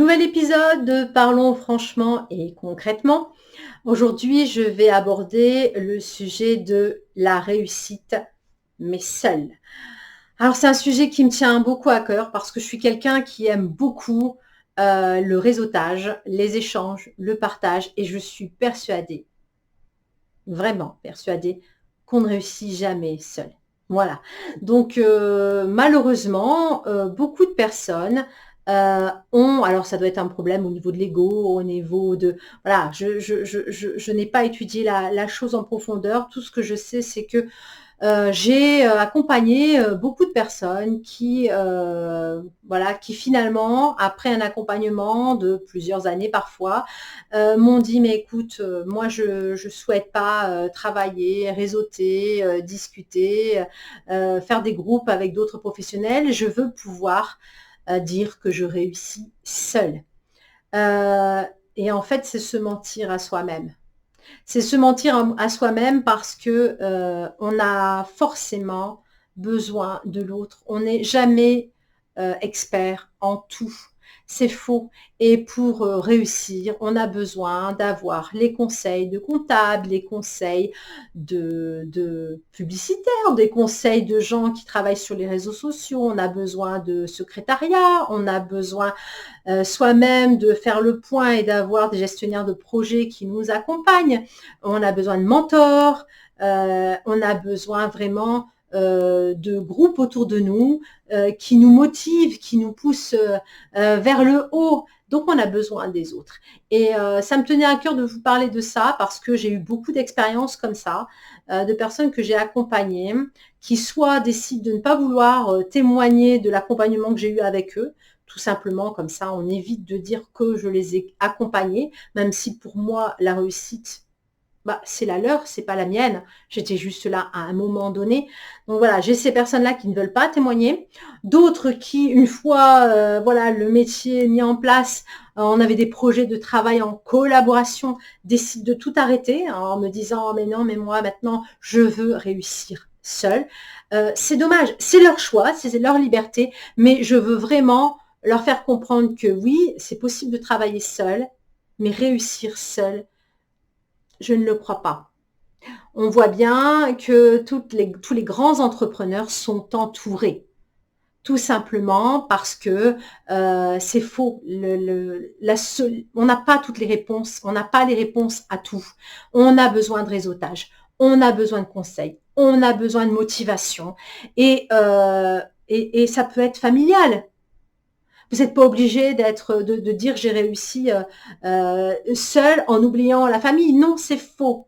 Nouvel épisode de Parlons franchement et concrètement. Aujourd'hui, je vais aborder le sujet de la réussite, mais seule. Alors, c'est un sujet qui me tient beaucoup à cœur parce que je suis quelqu'un qui aime beaucoup le réseautage, les échanges, le partage et je suis persuadée, vraiment persuadée, qu'on ne réussit jamais seul. Voilà. Donc, malheureusement, beaucoup de personnes ont, alors ça doit être un problème au niveau de l'ego, au niveau de, voilà, je n'ai pas étudié la chose en profondeur. Tout ce que je sais, c'est que j'ai accompagné beaucoup de personnes qui, voilà, qui finalement, après un accompagnement de plusieurs années parfois, m'ont dit: «Mais écoute, moi je souhaite pas travailler, réseauter, discuter, faire des groupes avec d'autres professionnels. Je veux pouvoir dire que je réussis seule». Heu et en fait, c'est se mentir à soi-même. C'est se mentir à soi-même parce que, on a forcément besoin de l'autre. On n'est jamais, expert en tout. C'est faux et pour, réussir, on a besoin d'avoir les conseils de comptables, les conseils de publicitaires, des conseils de gens qui travaillent sur les réseaux sociaux. On a besoin de secrétariat, on a besoin soi-même de faire le point et d'avoir des gestionnaires de projets qui nous accompagnent. On a besoin de mentors, on a besoin vraiment de groupes autour de nous qui nous motivent, qui nous poussent vers le haut. Donc, on a besoin des autres. Et ça me tenait à cœur de vous parler de ça parce que j'ai eu beaucoup d'expériences comme ça, de personnes que j'ai accompagnées, qui soit décident de ne pas vouloir témoigner de l'accompagnement que j'ai eu avec eux, tout simplement, comme ça, on évite de dire que je les ai accompagnés, même si pour moi, la réussite, bah, c'est la leur, c'est pas la mienne. J'étais juste là à un moment donné. Donc voilà, j'ai ces personnes-là qui ne veulent pas témoigner. D'autres qui, une fois voilà, le métier mis en place, on avait des projets de travail en collaboration, décident de tout arrêter hein, en me disant: «Oh, mais non, mais moi maintenant, je veux réussir seule». C'est dommage, c'est leur choix, c'est leur liberté, mais je veux vraiment leur faire comprendre que oui, c'est possible de travailler seul, mais réussir seul, je ne le crois pas. On voit bien que tous les grands entrepreneurs sont entourés. Tout simplement parce que c'est faux. On n'a pas toutes les réponses, on n'a pas les réponses à tout. On a besoin de réseautage, on a besoin de conseils, on a besoin de motivation et ça peut être familial. Vous n'êtes pas obligé de dire j'ai réussi seul en oubliant la famille. Non, c'est faux.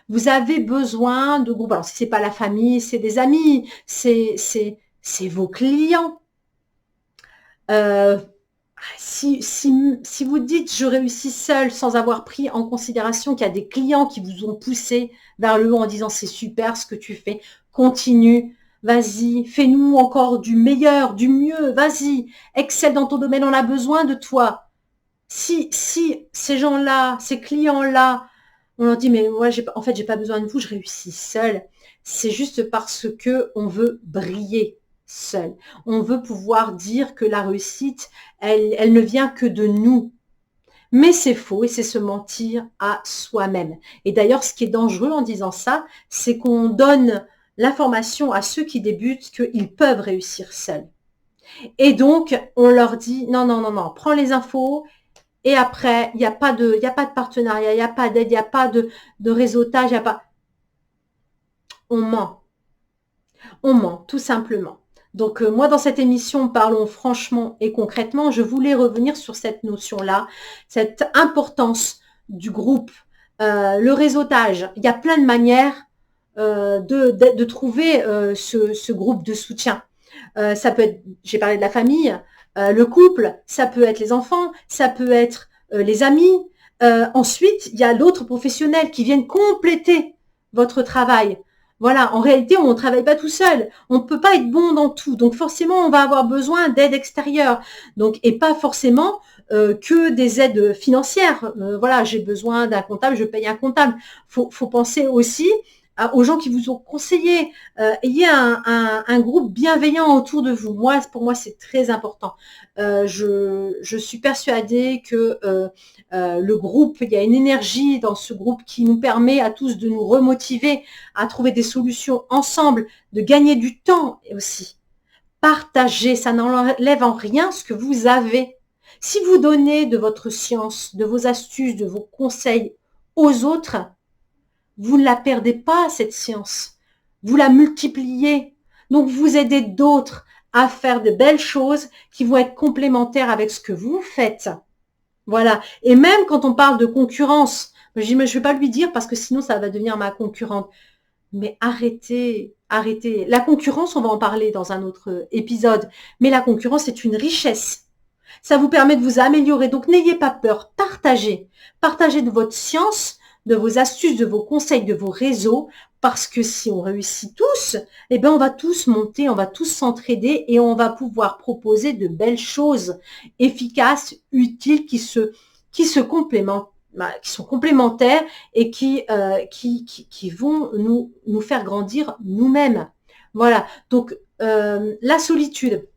Vous avez besoin de groupes. Alors, si c'est pas la famille, c'est des amis, c'est vos clients. Si vous dites je réussis seul sans avoir pris en considération qu'il y a des clients qui vous ont poussé vers le haut en disant c'est super ce que tu fais, continue, vas-y, fais-nous encore du meilleur, du mieux, vas-y, excelle dans ton domaine, on a besoin de toi. Si ces gens-là, ces clients-là, on leur dit mais moi en fait j'ai pas besoin de vous, je réussis seul. C'est juste parce que on veut briller seul. On veut pouvoir dire que la réussite, elle ne vient que de nous. Mais c'est faux et c'est se mentir à soi-même. Et d'ailleurs, ce qui est dangereux en disant ça, c'est qu'on donne l'information à ceux qui débutent qu'ils peuvent réussir seuls. Et donc, on leur dit non, non, non, non, prends les infos. Et après, il n'y a pas de partenariat, il n'y a pas d'aide, il n'y a pas de réseautage, il n'y a pas. On ment. On ment, tout simplement. Donc, moi, dans cette émission, parlons franchement et concrètement, je voulais revenir sur cette notion-là, cette importance du groupe, le réseautage. Il y a plein de manières de trouver ce groupe de soutien. Ça peut être, j'ai parlé de la famille, le couple, ça peut être les enfants, ça peut être les amis. Ensuite, il y a d'autres professionnels qui viennent compléter votre travail. Voilà, en réalité, on ne travaille pas tout seul. On ne peut pas être bon dans tout. Donc forcément, on va avoir besoin d'aide extérieure. Donc, et pas forcément que des aides financières. Voilà, j'ai besoin d'un comptable, je paye un comptable. Faut penser aussi aux gens qui vous ont conseillé. Ayez un groupe bienveillant autour de vous. Moi, pour moi, c'est très important. Je suis persuadée que le groupe, il y a une énergie dans ce groupe qui nous permet à tous de nous remotiver, à trouver des solutions ensemble, de gagner du temps aussi. Partagez, ça n'enlève en rien ce que vous avez. Si vous donnez de votre science, de vos astuces, de vos conseils aux autres, vous ne la perdez pas, cette science. Vous la multipliez. Donc, vous aidez d'autres à faire de belles choses qui vont être complémentaires avec ce que vous faites. Voilà. Et même quand on parle de concurrence, je dis, mais je ne vais pas lui dire parce que sinon, ça va devenir ma concurrente. Mais arrêtez, arrêtez. La concurrence, on va en parler dans un autre épisode. Mais la concurrence, c'est une richesse. Ça vous permet de vous améliorer. Donc, n'ayez pas peur. Partagez. Partagez de votre science, de vos astuces, de vos conseils, de vos réseaux. Parce que si on réussit tous, eh ben, on va tous monter, on va tous s'entraider et on va pouvoir proposer de belles choses efficaces, utiles, qui se complémentent, qui sont complémentaires et qui vont nous faire grandir nous-mêmes. Voilà. Donc, la solitude,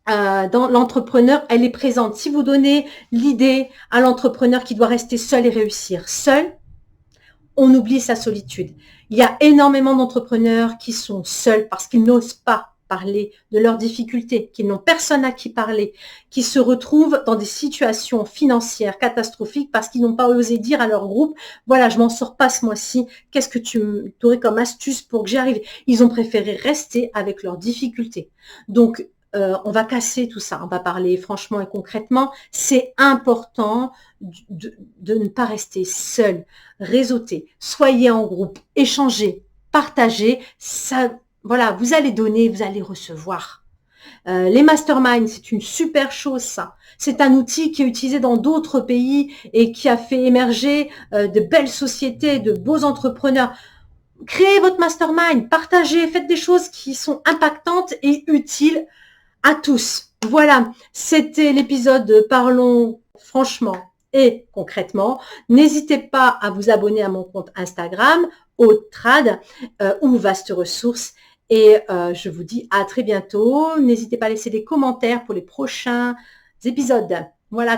dans l'entrepreneur, elle est présente. Si vous donnez l'idée à l'entrepreneur qui doit rester seul et réussir seul, on oublie sa solitude. Il y a énormément d'entrepreneurs qui sont seuls parce qu'ils n'osent pas parler de leurs difficultés, qu'ils n'ont personne à qui parler, qui se retrouvent dans des situations financières catastrophiques parce qu'ils n'ont pas osé dire à leur groupe, voilà, je m'en sors pas ce mois-ci, qu'est-ce que tu aurais comme astuce pour que j'y arrive? Ils ont préféré rester avec leurs difficultés. Donc, on va casser tout ça, on va parler franchement et concrètement. C'est important de ne pas rester seul, réseauter, soyez en groupe, échangez, partagez. Ça, voilà, vous allez donner, vous allez recevoir. Les masterminds, c'est une super chose, ça. C'est un outil qui est utilisé dans d'autres pays et qui a fait émerger de belles sociétés, de beaux entrepreneurs. Créez votre mastermind, partagez, faites des choses qui sont impactantes et utiles à tous. Voilà, c'était l'épisode de Parlons franchement et concrètement. N'hésitez pas à vous abonner à mon compte Instagram, Autrad, ou Vaste Ressources. Et je vous dis à très bientôt. N'hésitez pas à laisser des commentaires pour les prochains épisodes. Voilà.